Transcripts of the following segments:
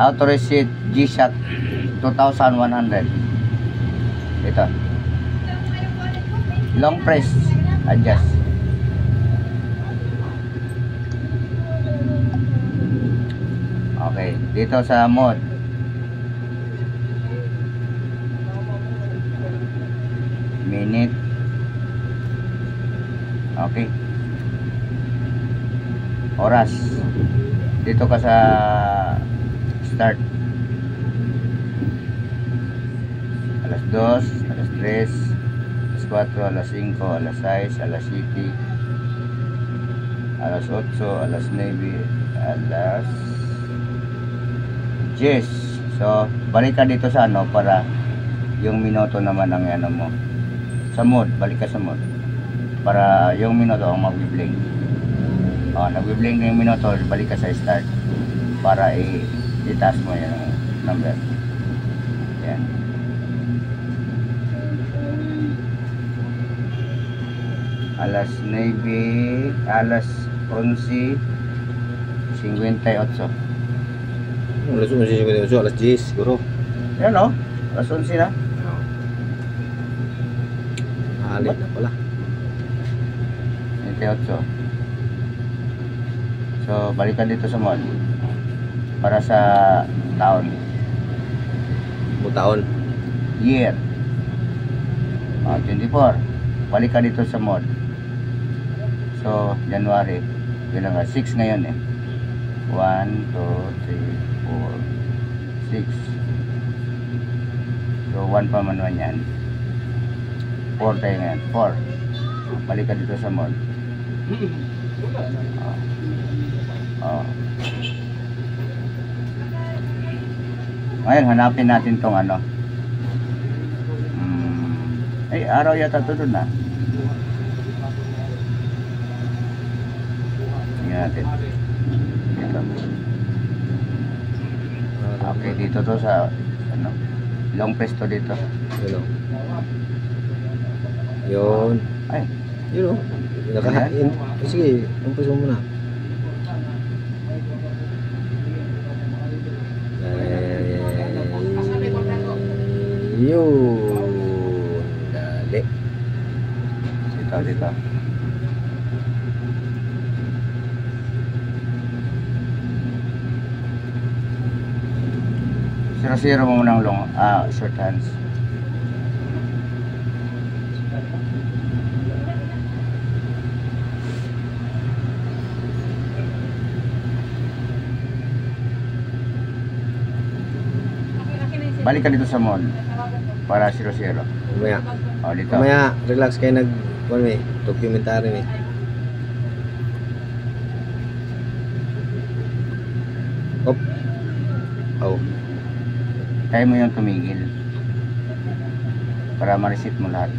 Auto reset G-Shock 2100. Ito. Long press. Adjust. Okay. Dito sa mode. Minute. Okay. Oras. Dito ka sa start. Alas 2, alas 3, alas 4, alas 5, alas 6, alas 7, alas 8, alas 9, alas 10. So, balik ka dito sa ano para yung minuto naman ang ano mo. Sa mode, balik ka sa mode. Para yung minuto ang mag-blink. Nag-blink na yung minuto, balik ka sa start. Para itaas mo yung number. Yan. Alas 9, alas 11, 58. Alas 11, alas 10 siguro. Yan o, alas 11 na. Halit na pala. 28. So, balikan dito sa mall. Para sa taon. Taon? Year. 24. Balikan dito sa mall. So, January. Yun lang nga. 6 ngayon eh. 1, 2, 3, 4, 6. So, 1 pa man yan. 4 tayo ngayon. 4. Balikan dito sa mall. Ngayon, hanapin natin tong ano. Ay, araw yata ito doon na. Tingnan natin. Dito. Okay, dito to sa ano, long press to dito. Yun. Ay, yun o. Sige, umpis mo muna. Yun. Dali. Dito. Zero mo muna ang short hands. Balik ka dito sa mall para 0-0. Mamaya. Dito. Mamaya, relax kayo documentary . Op. Kaya mo yung tumigil para ma-reset mo lahat.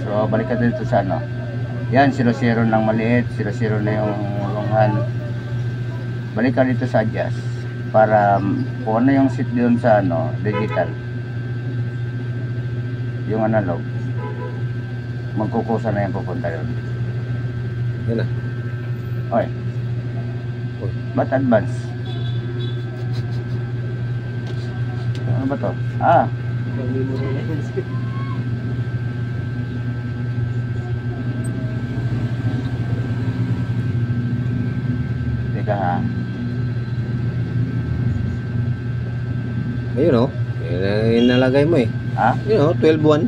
So, balik ka dito sa ano. Yan, 0-0 ng maliit, 0-0 na yung long hand. Balik ka dito sa adjust para kung ano yung set doon sa ano, digital. Yung analog. Magkukusa na yung pupunta yun. Yan na. Oy. Ba't advance? Ano ba to? Teka ha. Ayun o. Yun nalagay mo eh. Ha? Yun o, 12-1.